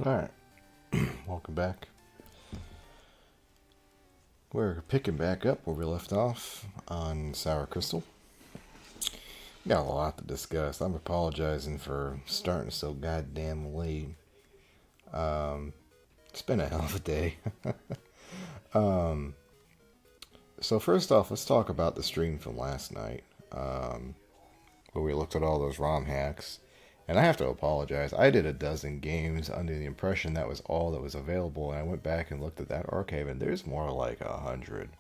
Alright, welcome back. We're picking back up where we left off on Sour Crystal. Got a lot to discuss. I'm apologizing for starting so goddamn late. Um, it's been a hell of a day. um, so first off, let's talk about the stream from last night, where we looked at all those ROM hacks. And I have to apologize. I did a dozen games under the impression that was all that was available, and I went back and looked at that archive, and there's more like 100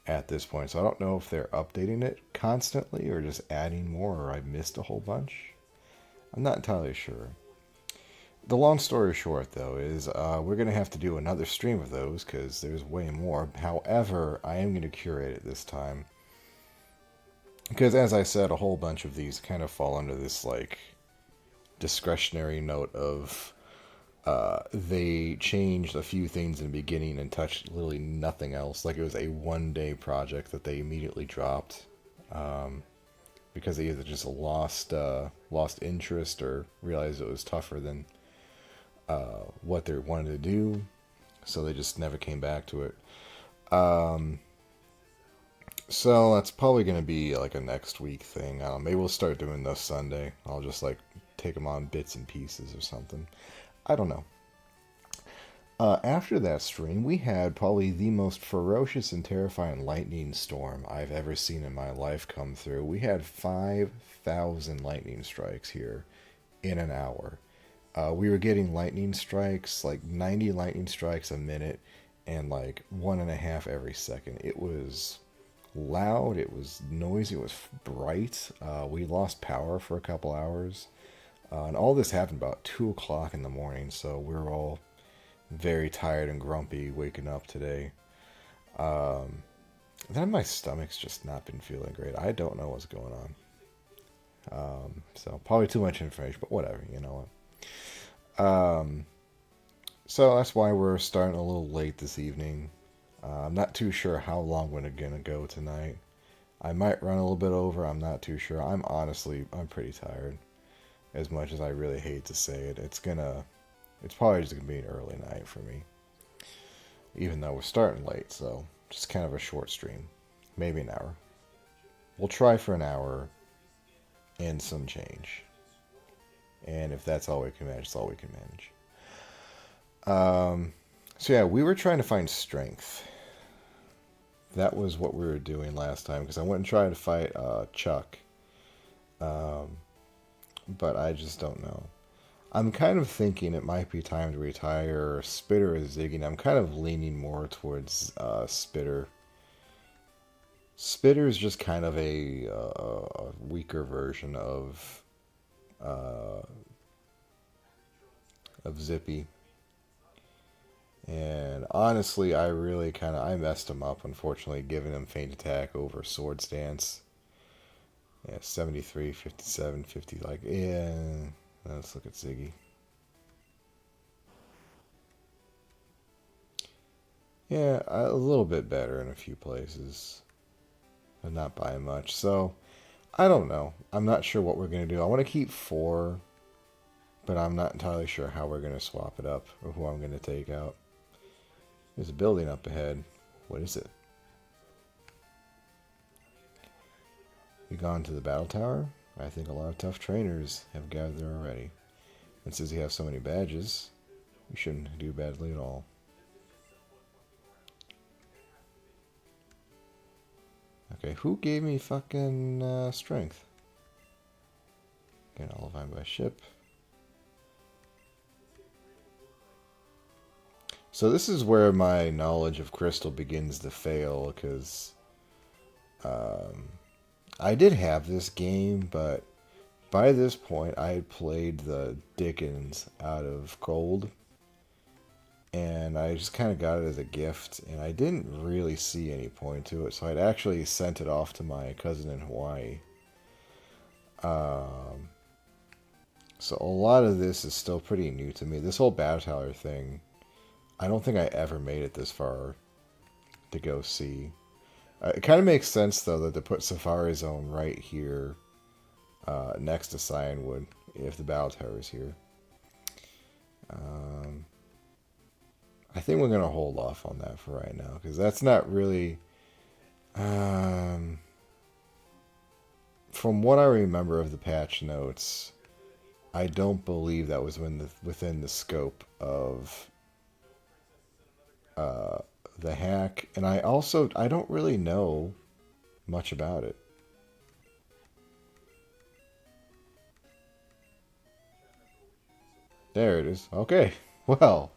at this point. So I don't know if they're updating it constantly or just adding more, or I missed a whole bunch. I'm not entirely sure. The long story short, though, is we're going to have to do another stream of those because there's way more. However, I am going to curate it this time. Because, as I said, a whole bunch of these kind of fall under this, like, discretionary note of they changed a few things in the beginning and touched literally nothing else. Like it was a one-day project that they immediately dropped because they either just lost interest or realized it was tougher than what they wanted to do, so they just never came back to it. So that's probably going to be like a next week thing. Maybe we'll start doing this Sunday. I'll just like take them on bits and pieces or something. I don't know. After that stream, we had probably the most ferocious and terrifying lightning storm I've ever seen in my life come through. We had 5,000 lightning strikes here in an hour. We were getting lightning strikes, like 90 lightning strikes a minute, and like 1.5 every second. It was loud, it was noisy, it was bright. We lost power for a couple hours. And all this happened about 2 o'clock in the morning, so we were all very tired and grumpy waking up today. Then my stomach's just not been feeling great. I don't know what's going on. So probably too much information, but whatever, you know what. So that's why we're starting a little late this evening. I'm not too sure how long we're going to go tonight. I might run a little bit over. I'm not too sure. I'm pretty tired. As much as I really hate to say it, it's probably just gonna be an early night for me. Even though we're starting late, so just kind of a short stream, maybe an hour. We'll try for an hour and some change, and if that's all we can manage, it's all we can manage. So yeah, we were trying to find strength. That was what we were doing last time because I went and tried to fight Chuck. But I just don't know. I'm kind of thinking it might be time to retire Spitter or Ziggy, and I'm kind of leaning more towards Spitter. Spitter is just kind of a weaker version uh, of Zippy. And honestly, I messed him up, unfortunately, giving him Feint Attack over Sword Stance. Yeah, 73, 57, 50, like, yeah. Let's look at Ziggy. Yeah, a little bit better in a few places, but not by much. So, I don't know. I'm not sure what we're going to do. I want to keep 4, but I'm not entirely sure how we're going to swap it up or who I'm going to take out. There's a building up ahead. What is it? You gone to the battle tower? I think a lot of tough trainers have gathered there already. And since you have so many badges, you shouldn't do badly at all. Okay, who gave me fucking strength? Okay, I'll find by ship. So this is where my knowledge of Crystal begins to fail, because I did have this game, but by this point I had played the Dickens out of Gold, and I just kind of got it as a gift, and I didn't really see any point to it, so I'd actually sent it off to my cousin in Hawaii. So a lot of this is still pretty new to me. This whole Battle Tower thing, I don't think I ever made it this far to go see. It kind of makes sense, though, that they put Safari Zone right here next to Cyanwood, if the Battle Tower is here. Um, I think we're gonna hold off on that for right now because that's not really. Um, from what I remember of the patch notes, I don't believe that was within the scope of uh, the hack, and I don't really know much about it. There it is. Okay, well,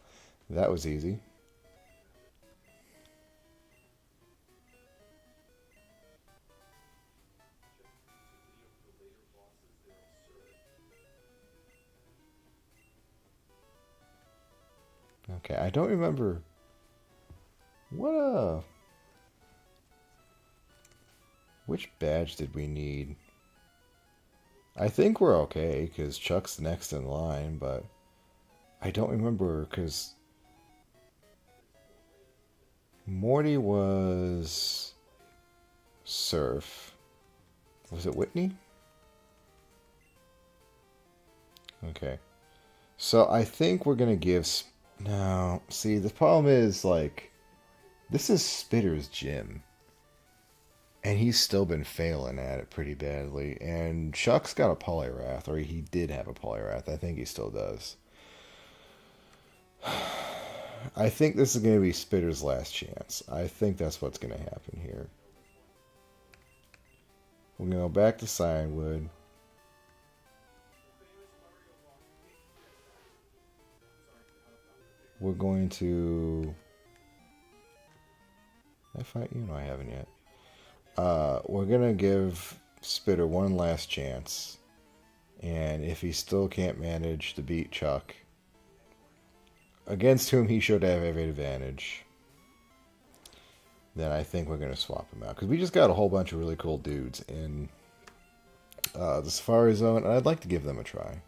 that was easy. Okay, I don't remember what which badge did we need? I think we're okay because Chuck's next in line, but I don't remember because Morty was Surf. Was it Whitney? Okay. So I think we're gonna give. No, see, the problem is like this is Spitter's gym, and he's still been failing at it pretty badly. And Chuck's got a Polyrath, or he did have a Polyrath. I think he still does. I think this is going to be Spitter's last chance. I think that's what's going to happen here. We're going to go back to Signwood. We're going to... I fight you? No, I haven't yet. We're going to give Spitter one last chance. And if he still can't manage to beat Chuck, against whom he should have every advantage, then I think we're going to swap him out. Because we just got a whole bunch of really cool dudes in the Safari Zone, and I'd like to give them a try.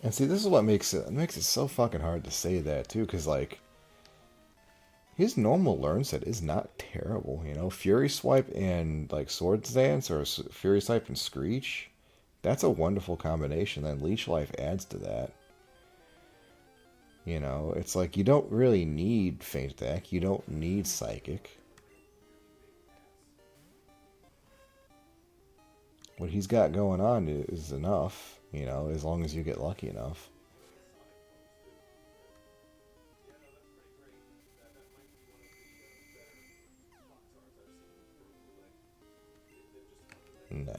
And see, this is what makes it so fucking hard to say that too, because like his normal learn set is not terrible, you know. Fury Swipe and like Swords Dance, or Fury Swipe and Screech, that's a wonderful combination. Then Leech Life adds to that. You know, it's like you don't really need Feint Attack, you don't need Psychic. What he's got going on is enough, you know, as long as you get lucky enough. Nah.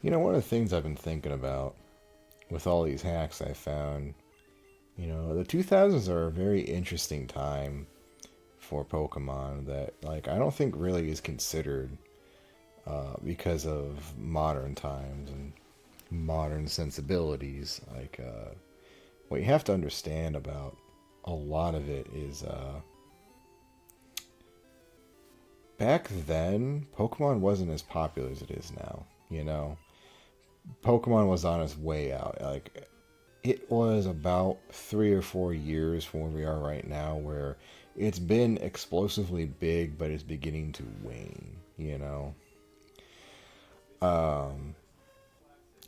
You know, one of the things I've been thinking about with all these hacks I found, you know, the 2000s are a very interesting time for Pokemon that, like, I don't think really is considered because of modern times and modern sensibilities. Like, what you have to understand about a lot of it is back then, Pokemon wasn't as popular as it is now, you know? Pokemon was on its way out. Like, it was about 3 or 4 years from where we are right now, where it's been explosively big, but it's beginning to wane, you know? Um,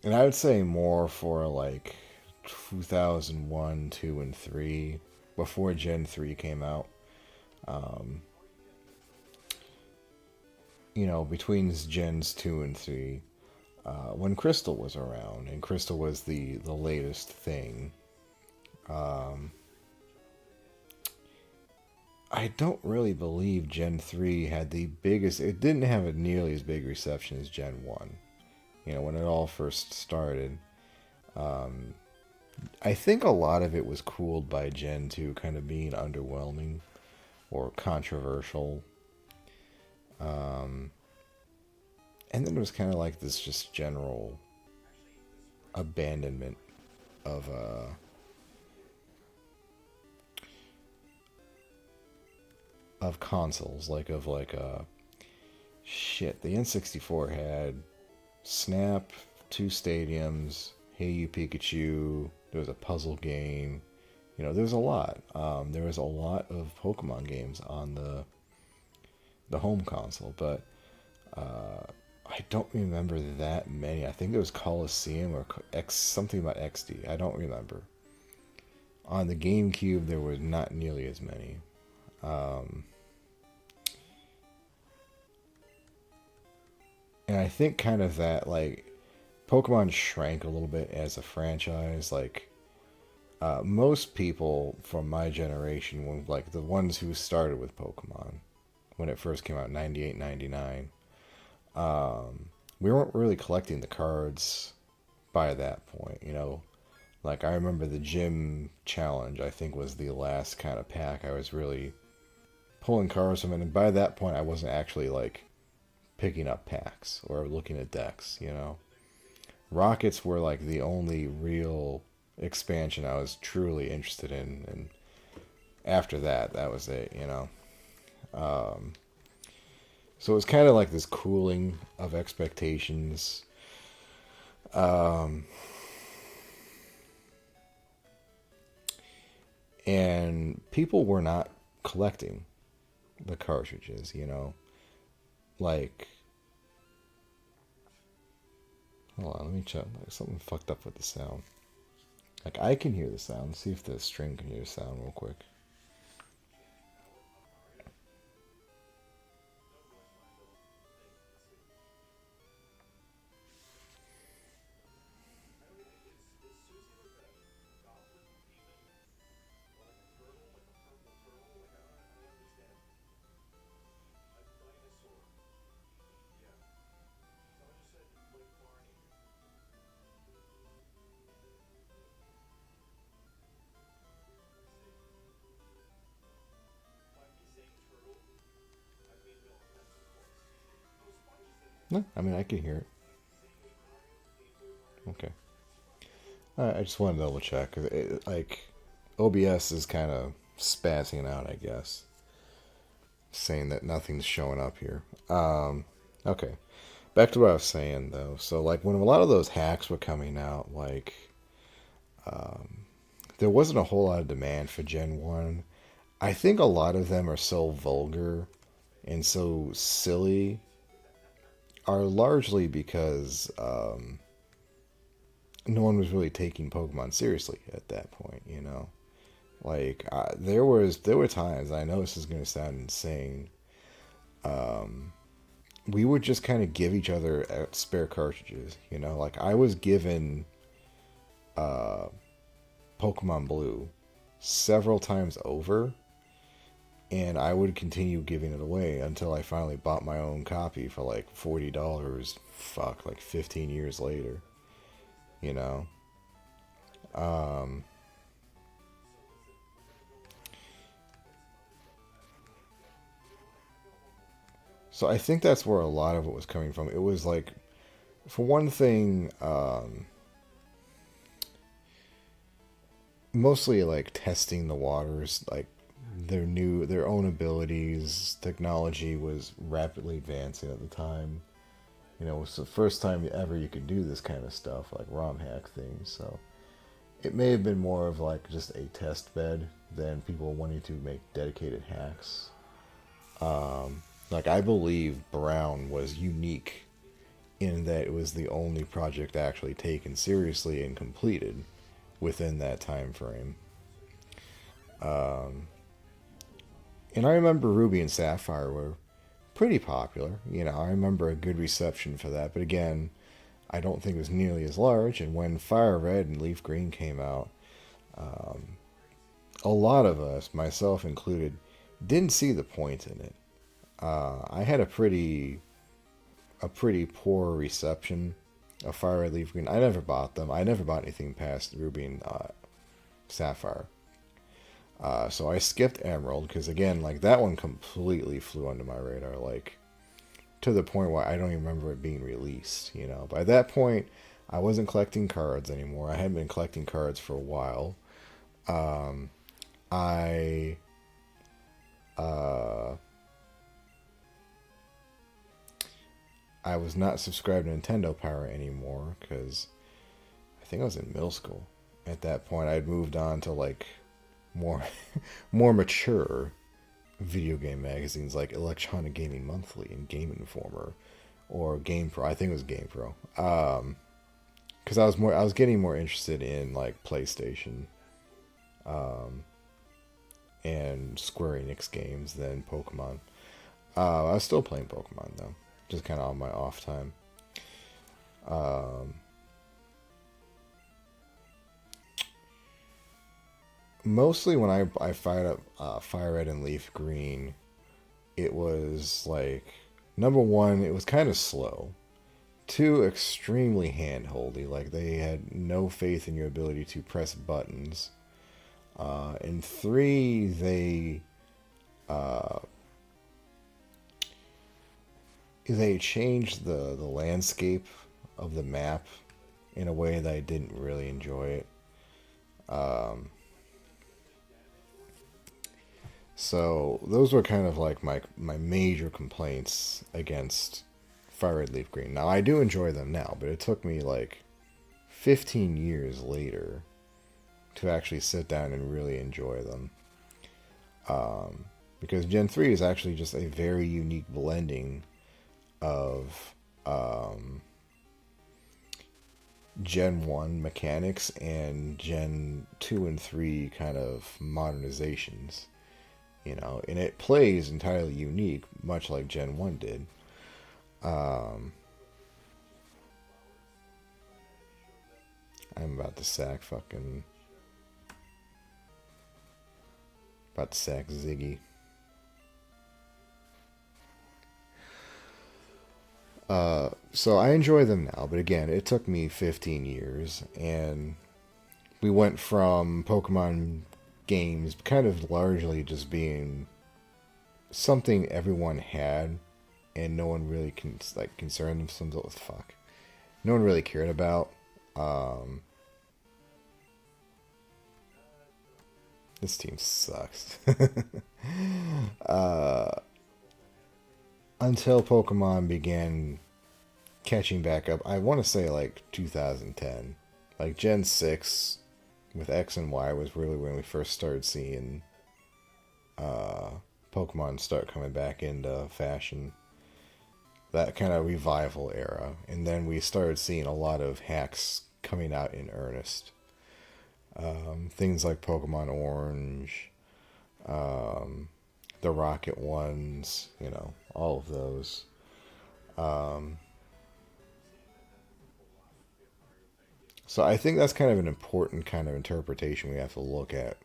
and I would say more for like 2001, 2, and 3, before Gen 3 came out. Um, between Gens 2 and 3, when Crystal was around, and Crystal was the latest thing. Um, I don't really believe Gen 3 had the biggest, it didn't have a nearly as big reception as Gen 1. When it all first started. Um, I think a lot of it was cooled by Gen 2 kind of being underwhelming or controversial. Um, and then it was kind of like this just general abandonment of consoles, shit. The N64 had Snap, two stadiums, Hey You Pikachu. There was a puzzle game. There was a lot. There was a lot of Pokemon games on the home console, but I don't remember that many. I think it was Coliseum or something about XD. I don't remember. On the GameCube, there were not nearly as many. Um, and I think kind of that, like, Pokemon shrank a little bit as a franchise. Like, most people from my generation, like the ones who started with Pokemon when it first came out, 98, 99, we weren't really collecting the cards by that point. Like, I remember the gym challenge, I think, was the last kind of pack I was really pulling cards from, and by that point, I wasn't actually, like, picking up packs or looking at decks. Rockets were, like, the only real expansion I was truly interested in, and after that, that was it. So it was kind of like this cooling of expectations. Um, and people were not collecting the cartridges. Like, hold on, let me check. Like, something fucked up with the sound. Like, I can hear the sound. Let's see if the string can hear the sound real quick. No, I mean, I can hear it. Okay. I just wanted to double check. 'Cause like, OBS is kind of spazzing out, I guess. Saying that nothing's showing up here. Okay. Back to what I was saying, though. So, like, when a lot of those hacks were coming out, like, um, there wasn't a whole lot of demand for Gen 1. I think a lot of them are so vulgar and so silly are largely because no one was really taking Pokemon seriously at that point. Like, there were times, I know this is going to sound insane, um, we would just kind of give each other spare cartridges. Like, I was given uh, Pokemon Blue several times over, and I would continue giving it away until I finally bought my own copy for like $40. Fuck, like 15 years later. You know. Um, so I think that's where a lot of it was coming from. It was like, for one thing, mostly like testing the waters, like their own abilities. Technology was rapidly advancing at the time. It was the first time ever you could do this kind of stuff, like ROM hack things. So it may have been more of like just a test bed than people wanting to make dedicated hacks. Like I believe Brown was unique in that it was the only project actually taken seriously and completed within that time frame. And I remember Ruby and Sapphire were pretty popular. You know, I remember a good reception for that. But again, I don't think it was nearly as large. And when Fire Red and Leaf Green came out, a lot of us, myself included, didn't see the point in it. I had a pretty poor reception of Fire Red, Leaf Green. I never bought them. I never bought anything past Ruby and Sapphire. So I skipped Emerald because again, like that one completely flew under my radar, like to the point where I don't even remember it being released. You know, by that point, I wasn't collecting cards anymore. I hadn't been collecting cards for a while. I I was not subscribed to Nintendo Power anymore because I think I was in middle school. At that point, I'd moved on to like more more mature video game magazines like Electronic Gaming Monthly and Game Informer or Game Pro. I think it was Game Pro. Because I was getting more interested in like PlayStation and Square Enix games than Pokemon. I was still playing Pokemon though, just kind of on my off time. Mostly when I fired up Fire Red and Leaf Green, it was like number one, it was kind of slow. Two, extremely handholdy. Like they had no faith in your ability to press buttons. And three, they changed the landscape of the map in a way that I didn't really enjoy it. So those were kind of like my major complaints against Fire Red Leaf Green. Now I do enjoy them now, but it took me like 15 years later to actually sit down and really enjoy them. Because Gen 3 is actually just a very unique blending of Gen 1 mechanics and Gen 2 and 3 kind of modernizations. You know, and it plays entirely unique, much like Gen 1 did. I'm about to sack Ziggy. So I enjoy them now, but again, it took me 15 years, and we went from Pokemon games kind of largely just being something everyone had, and no one really concerned themselves with no one really cared about. This team sucks. Until Pokemon began catching back up, I want to say like 2010. Like Gen 6 with X and Y was really when we first started seeing Pokemon start coming back into fashion. That kind of revival era. And then we started seeing a lot of hacks coming out in earnest. Things like Pokemon Orange, the Rocket ones, you know, all of those. So I think that's kind of an important kind of interpretation we have to look at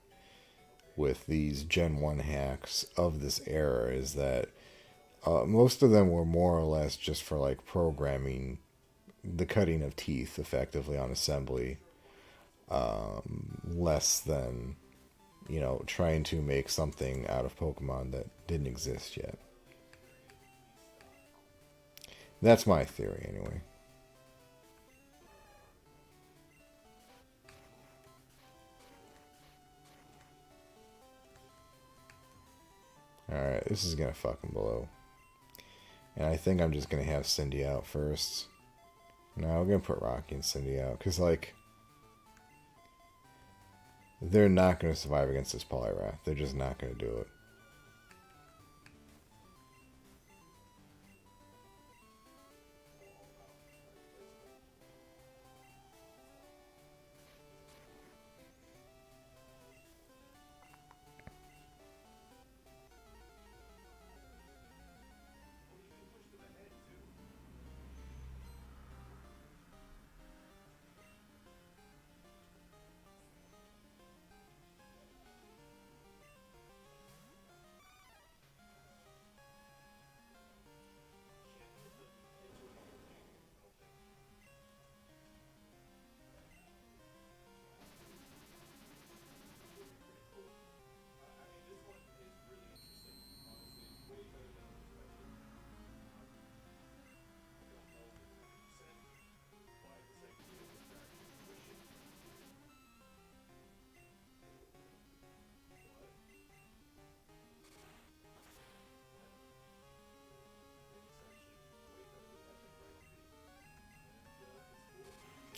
with these Gen 1 hacks of this era is that most of them were more or less just for like programming the cutting of teeth effectively on assembly, less than, you know, trying to make something out of Pokemon that didn't exist yet. That's my theory anyway. Alright, this is gonna fucking blow. And I think I'm just gonna have Cindy out first. No, we're gonna put Rocky and Cindy out. Because, like, They're not going to survive against this Polyrath. They're just not going to do it.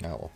Oh, well.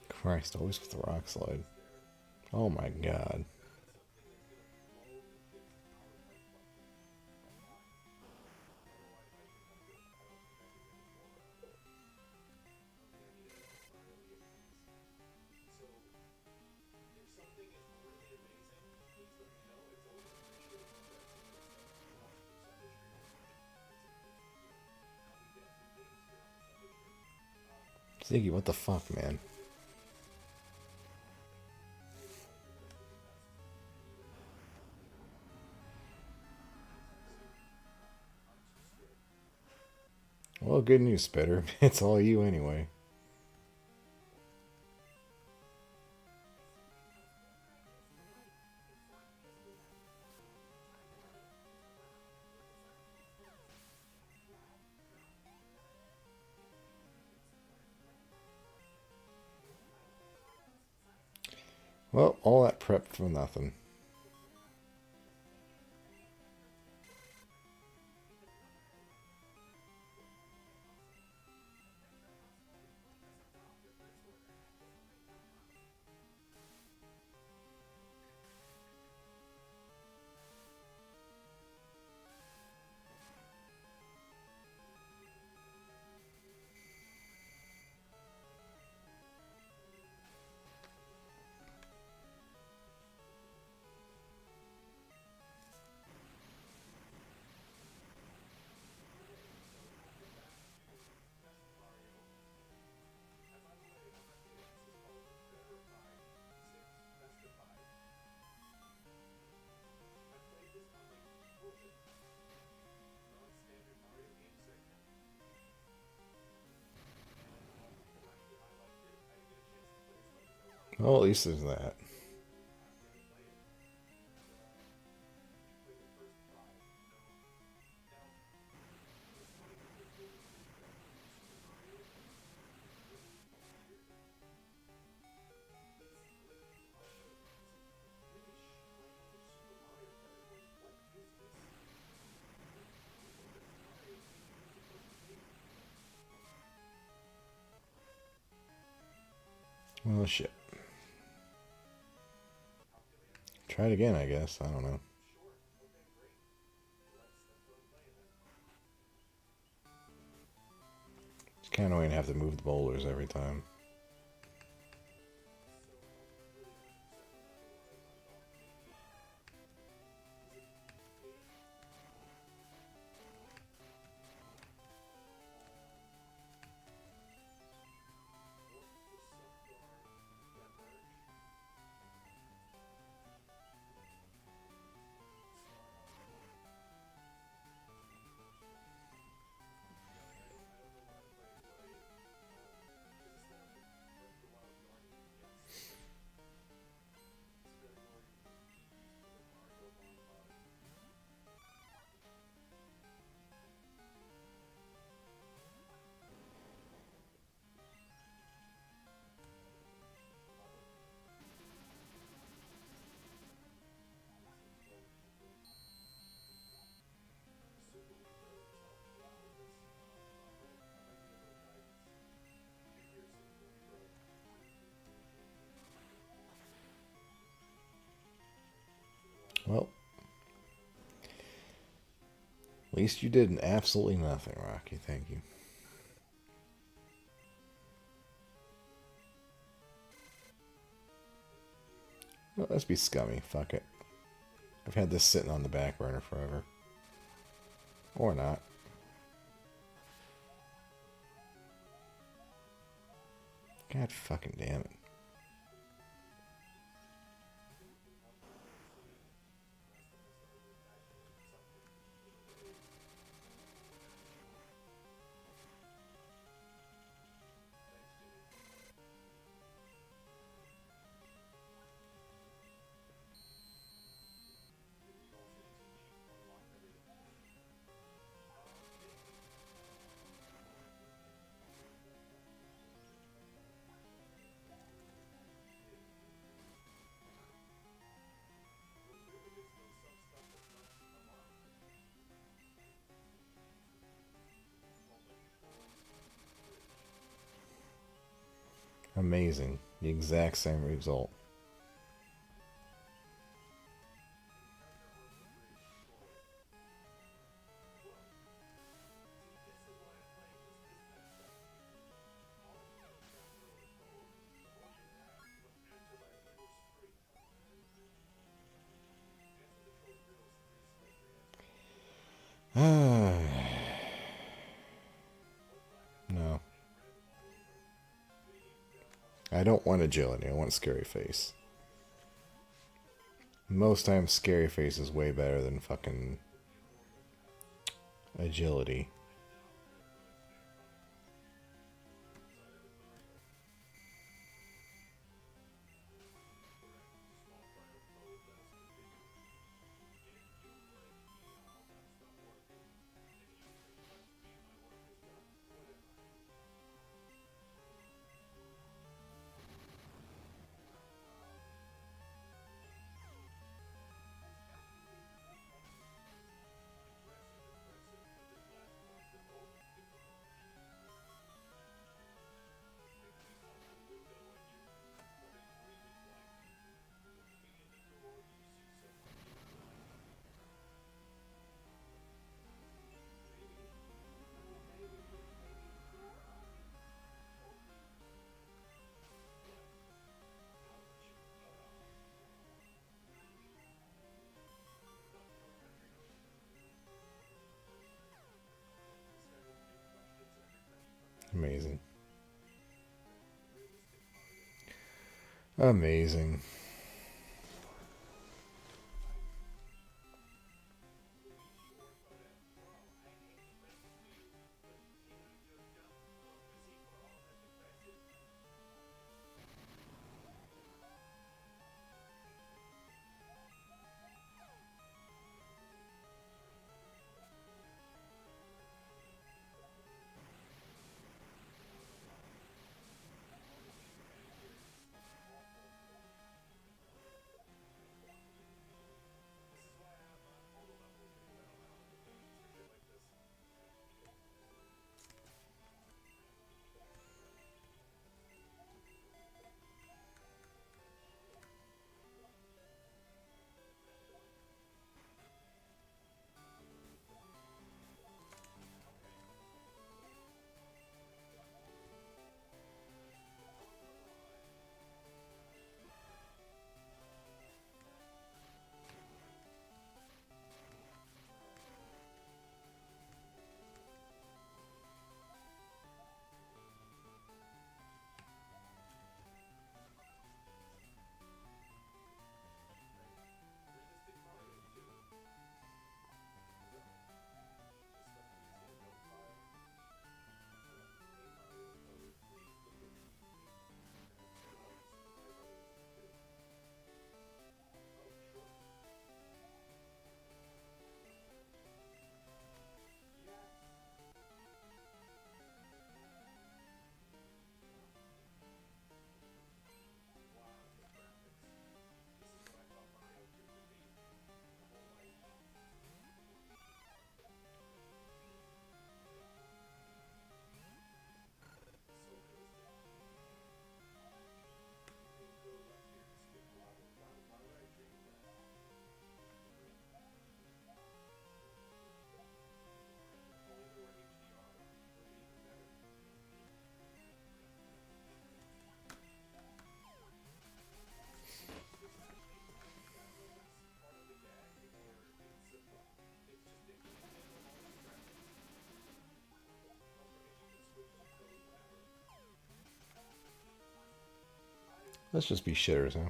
Christ, always with the rock slide. Oh my god. Ziggy, what the fuck, man? Well, good news, Spitter. It's all you anyway. Well, all that prep for nothing. Well, at least there's that. Well, shit. Try it again, I guess. I don't know. It's kind of annoying to have to move the boulders every time. At least you did absolutely nothing, Rocky. Thank you. Well, let's be scummy. Fuck it. I've had this sitting on the back burner forever. Or not. God fucking damn it. Amazing. The exact same result. No. I don't want agility. I want scary face. Most times, scary face is way better than fucking agility. Amazing. Amazing. Let's just be shitters, huh?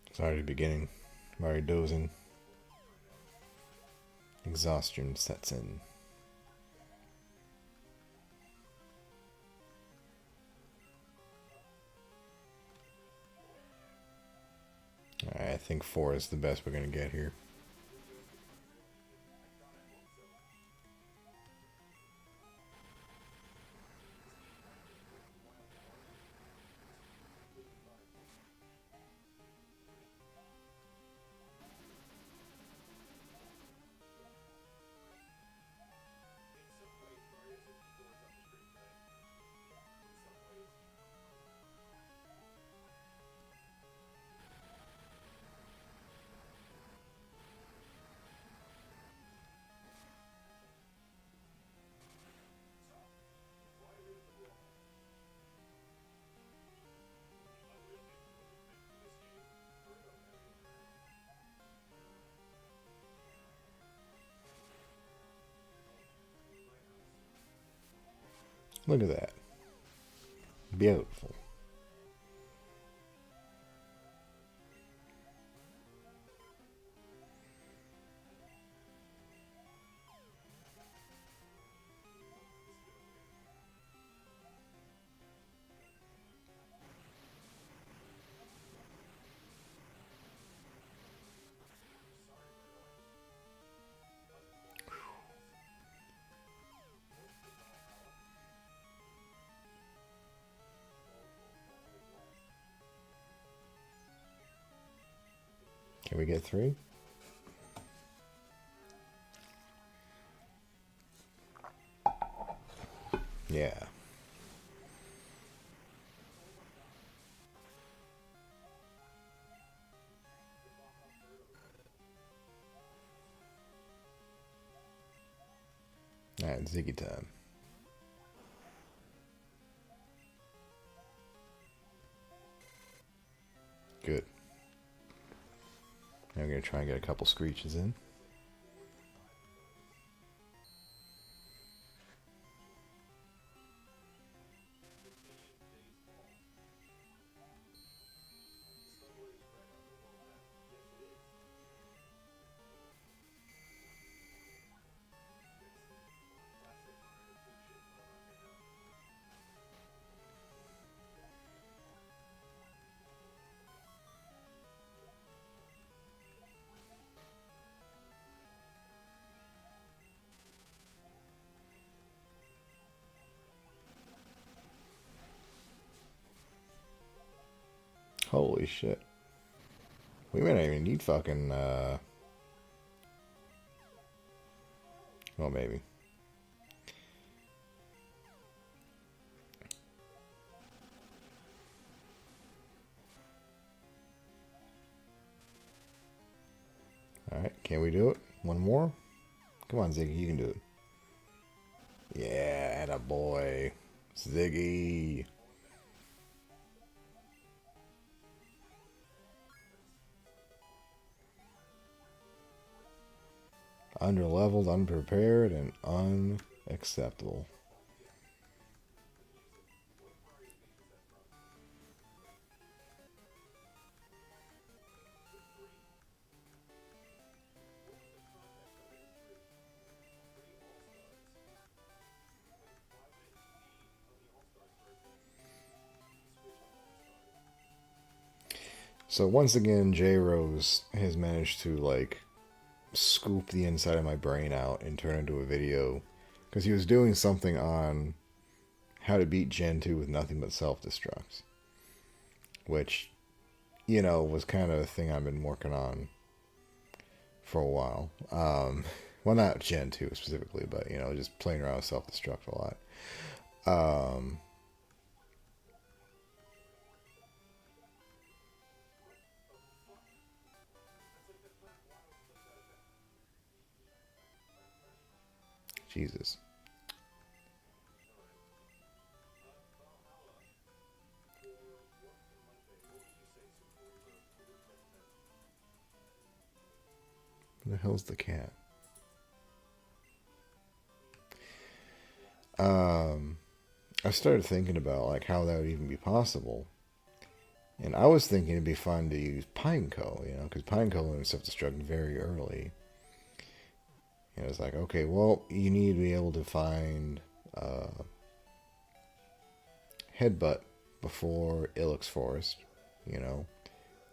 It's already beginning. I'm already dozing. Exhaustion sets in. Alright, I think 4 is the best we're gonna get here. Look at that. Beautiful. Can we get 3? Yeah. Alright, Ziggy time. Good. Now we're going to try and get a couple screeches in. Holy shit. We may not even need fucking, well, maybe. Alright, can we do it? One more? Come on, Ziggy, you can do it. Yeah, attaboy. Ziggy. Underleveled, unprepared, and unacceptable. So once again, J Rose has managed to like scoop the inside of my brain out and turn it into a video because he was doing something on how to beat Gen 2 with nothing but self-destructs, which, you know, was kind of a thing I've been working on for a while. Well, not Gen 2 specifically, but, you know, just playing around with self-destruct a lot. Jesus. Where the hell's the cat? I started thinking about like how that would even be possible. And I was thinking it'd be fun to use Pineco, because Pineco learns self-destruct very early. And it's like, okay, well, you need to be able to find Headbutt before Ilex Forest,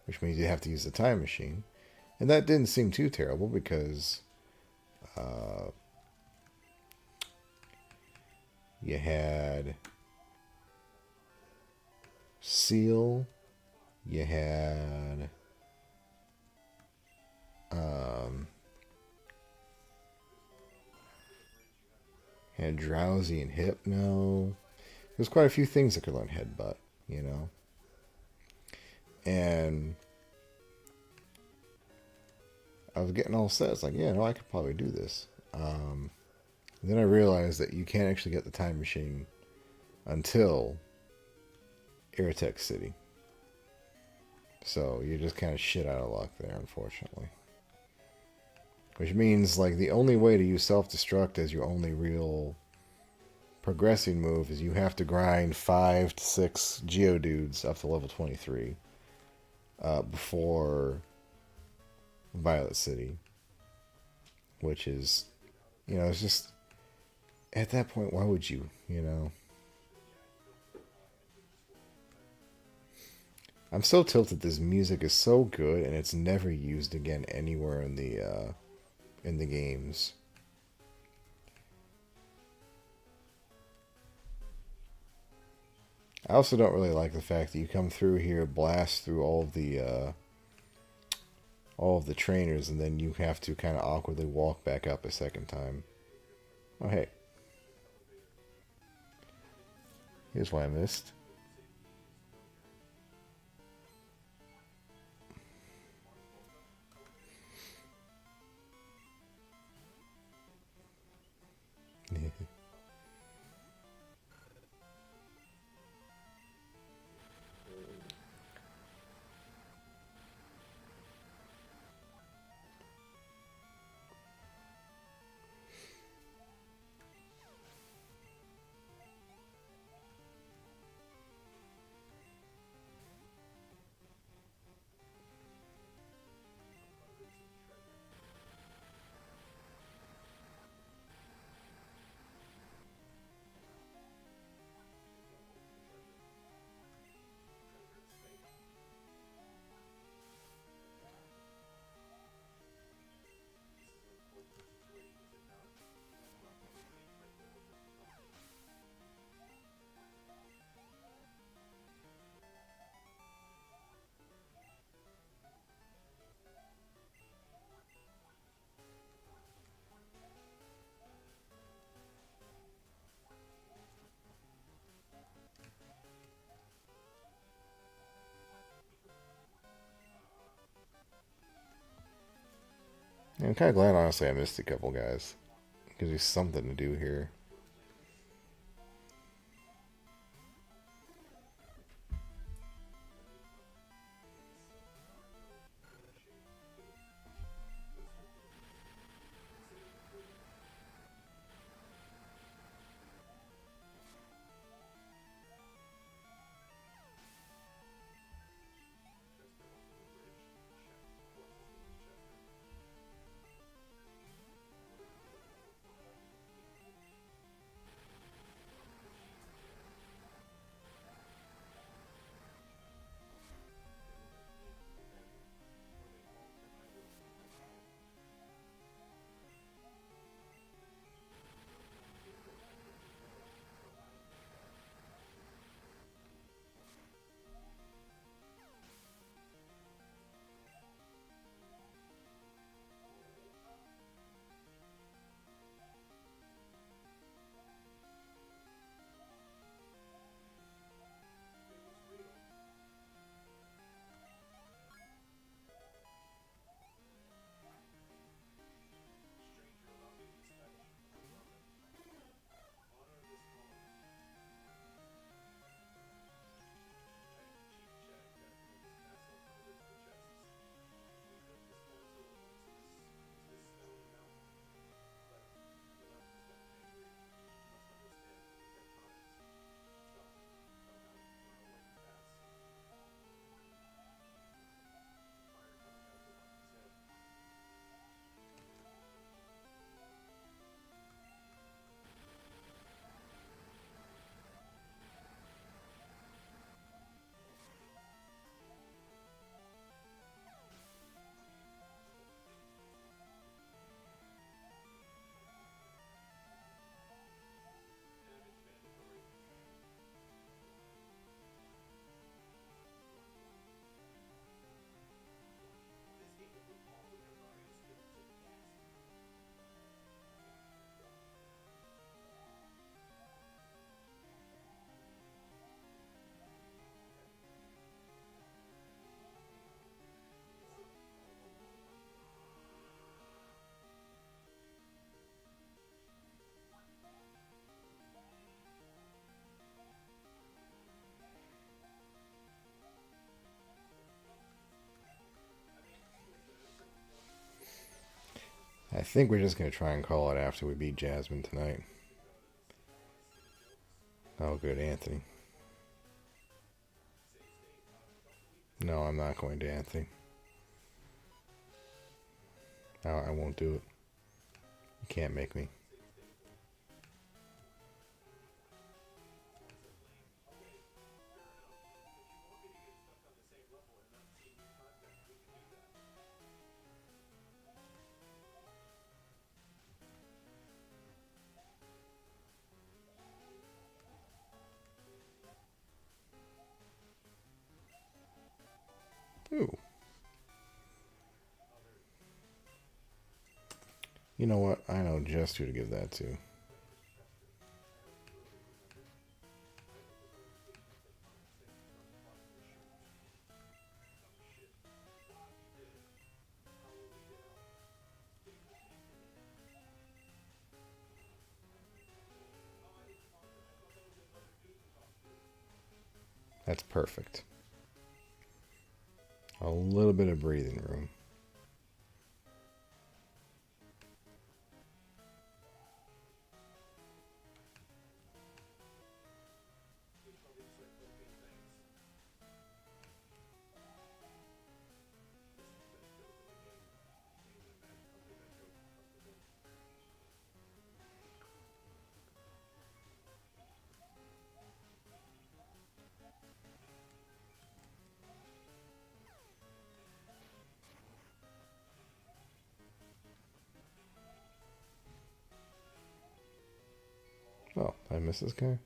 which means you have to use the time machine. And that didn't seem too terrible because you had Seal, you had Drowsy and Hypno. There's quite a few things that could learn Headbutt, And I was getting all set. It's like, yeah, no, I could probably do this. Then I realized that you can't actually get the time machine until Airtech City. So you're just kind of shit out of luck there, unfortunately. Which means, like, the only way to use self-destruct as your only real progressing move is you have to grind 5 to 6 Geodudes up to level 23 before Violet City. Which is, it's just, at that point, why would you, I'm so tilted. This music is so good, and it's never used again anywhere in the games. I also don't really like the fact that you come through here, blast through all of the trainers, and then you have to kind of awkwardly walk back up a second time. Oh, hey. Here's why I missed. I'm kind of glad, honestly, I missed a couple guys. Gives me something to do here. I think we're just going to try and call it after we beat Jasmine tonight. Oh, good, Anthony. No, I'm not going to Anthony. I won't do it. You can't make me. Ooh. You know what? I know just who to give that to. That's perfect. A little bit of breathing room. Oh, I miss this guy?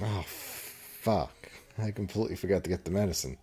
Oh, fuck. I completely forgot to get the medicine.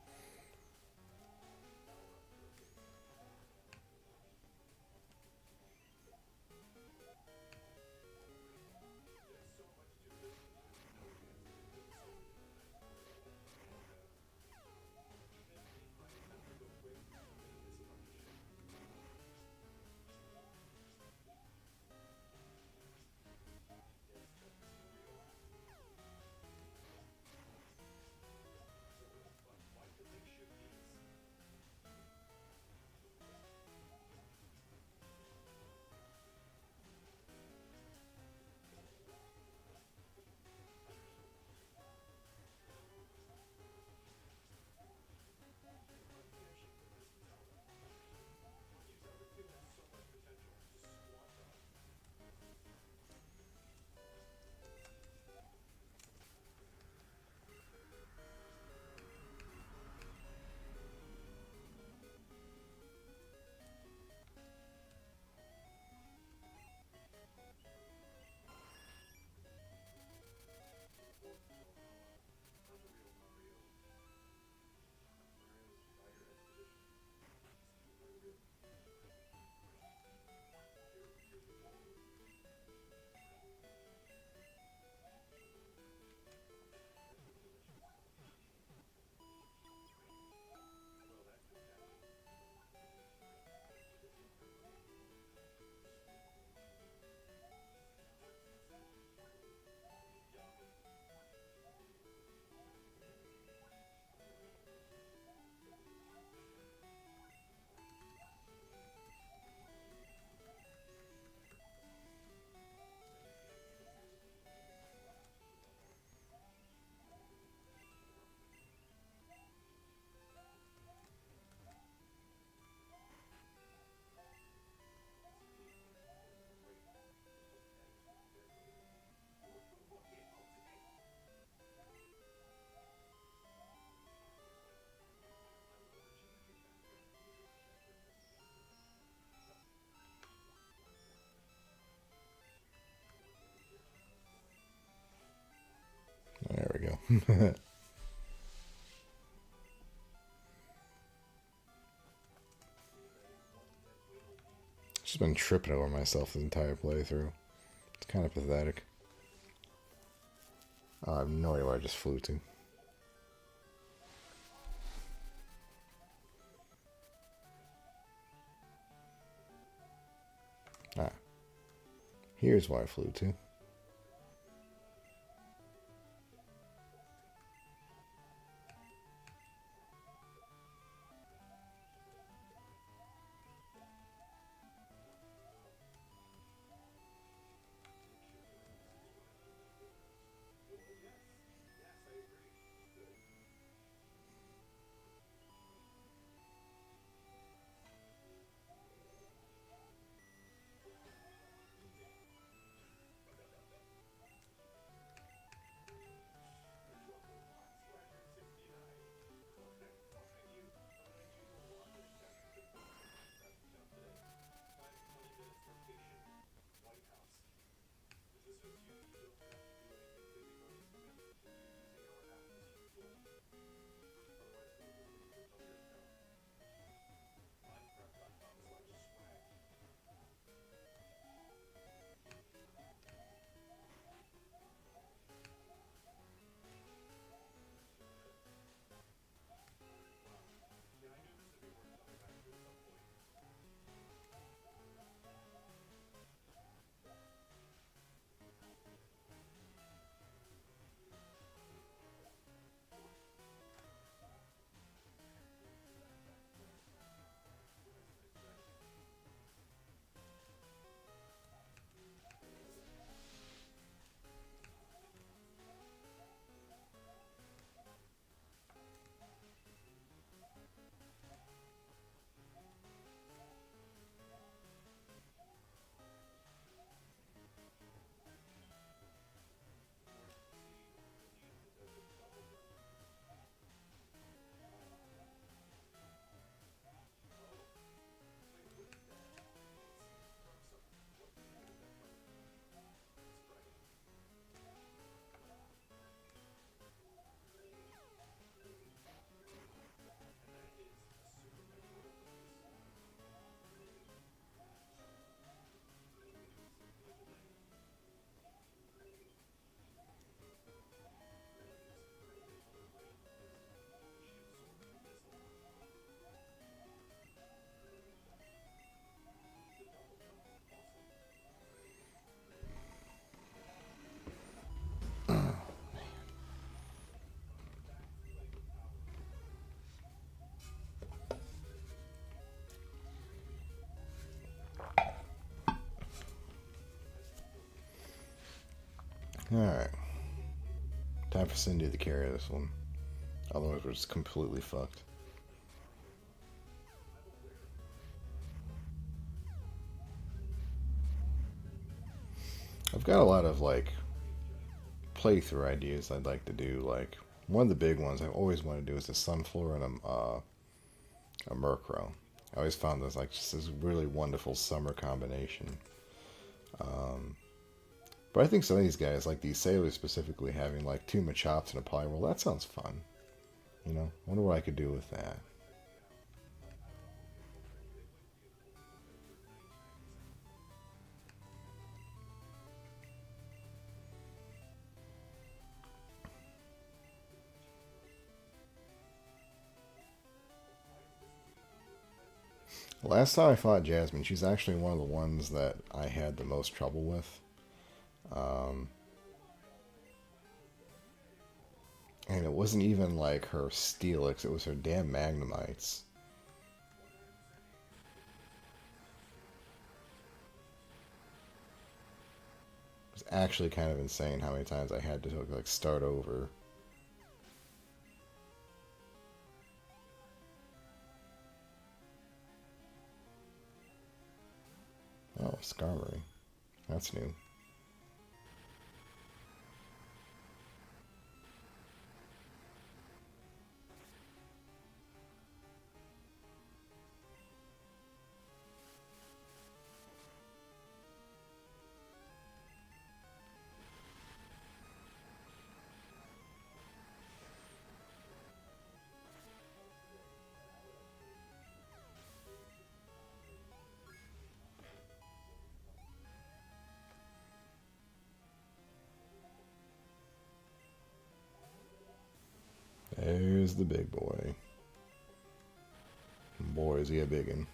Just been tripping over myself this entire playthrough. It's kind of pathetic. I have no idea where I just flew to. Ah. Here's where I flew to. Alright. Time for Cindy to carry this one. Otherwise, we're just completely fucked. I've got a lot of, like, playthrough ideas I'd like to do. Like, one of the big ones I always want to do is a Sunflower and a Murkrow. I always found this, like, just this really wonderful summer combination. But I think some of these guys, like these sailors specifically, having, like, 2 Machops and a Poliwhirl, that sounds fun. You know? I wonder what I could do with that. Last time I fought Jasmine, she's actually one of the ones that I had the most trouble with. And it wasn't even like her Steelix, it was her damn Magnemites. It was actually kind of insane how many times I had to like start over. Oh, Skarmory. That's new. is the big boy. Boy, is he a biggin'.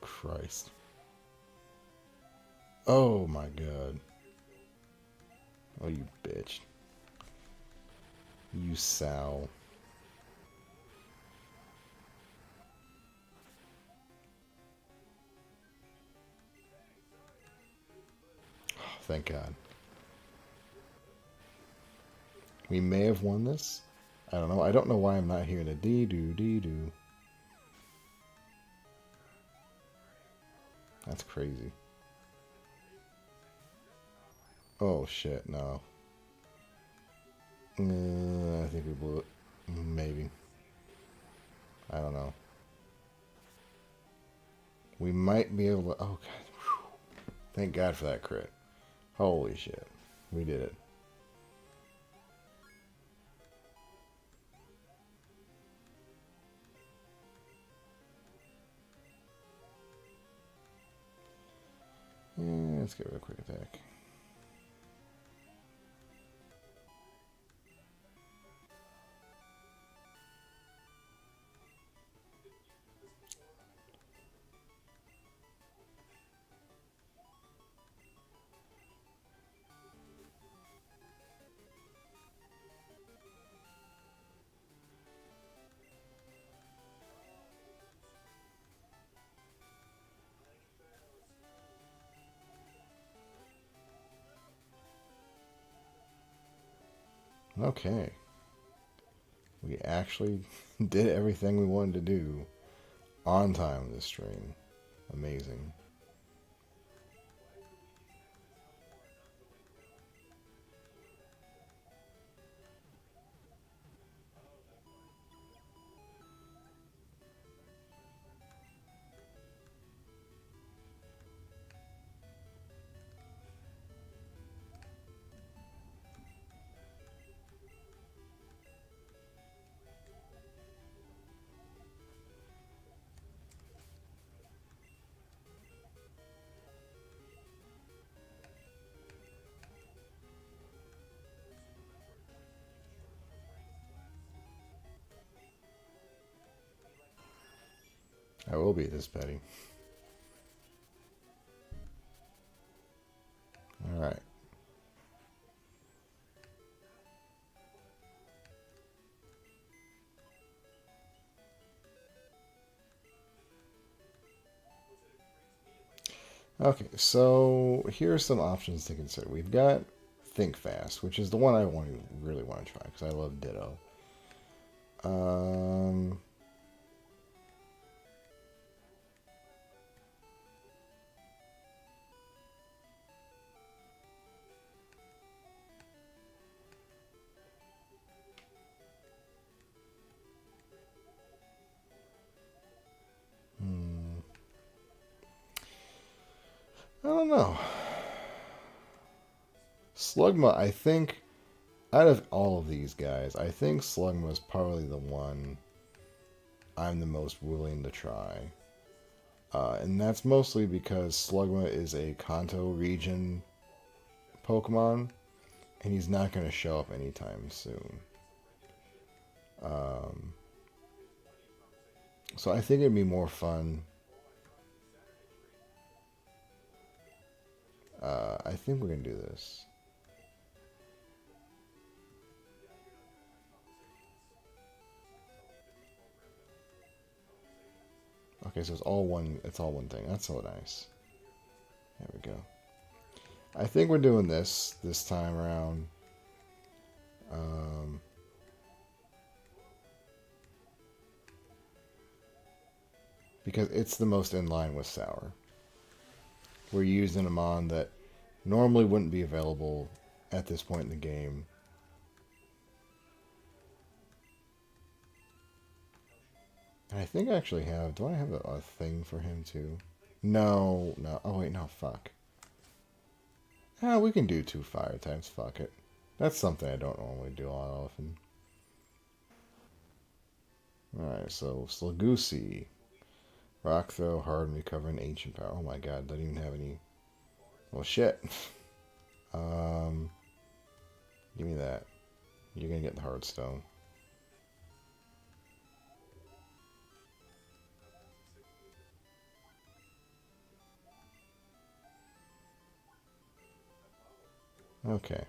Christ. Oh my god. Oh, you bitch. You sow. Oh, thank God. We may have won this. I don't know. I don't know why I'm not hearing a dee-doo, dee-doo. That's crazy. Oh, shit, no. I think we blew it. Maybe. I don't know. We might be able to... Oh, God. Whew. Thank God for that crit. Holy shit. We did it. Yeah, let's give it a quick attack. Okay. We actually did everything we wanted to do on time this stream. Amazing. I will be this petty. Alright. Okay, so here are some options to consider. We've got Think Fast, which is the one I really want to try because I love Ditto. I don't know. Slugma, I think, out of all of these guys, I think Slugma is probably the one I'm the most willing to try. And that's mostly because Slugma is a Kanto region Pokemon, and he's not going to show up anytime soon. So I think it'd be more fun. I think we're going to do this. Okay, so it's all one thing. That's so nice. There we go. I think we're doing this time around. Because it's the most in line with Sour. We're using a mon that normally wouldn't be available at this point in the game. And I think I actually have... Do I have a thing for him too? No. Oh wait, no, fuck. We can do 2 fire types, fuck it. That's something I don't normally do all often. Alright, so Slagoosie. Rock throw, hard, and recover an ancient power. Oh my god, doesn't even have any. Well, shit. Give me that. You're gonna get the hard stone. Okay.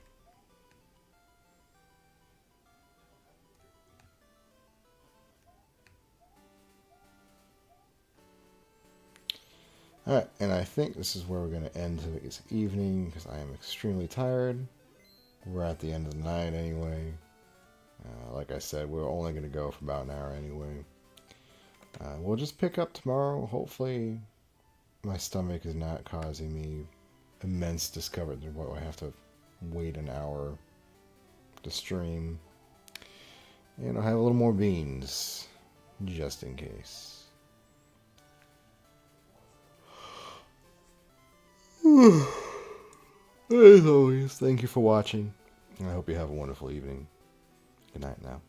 Alright, and I think this is where we're going to end this evening because I am extremely tired. We're at the end of the night anyway. Like I said, we're only going to go for about an hour anyway. We'll just pick up tomorrow. Hopefully my stomach is not causing me immense discomfort. I have to wait an hour to stream. And I'll have a little more beans, just in case. As always, thank you for watching. I hope you have a wonderful evening. Good night now.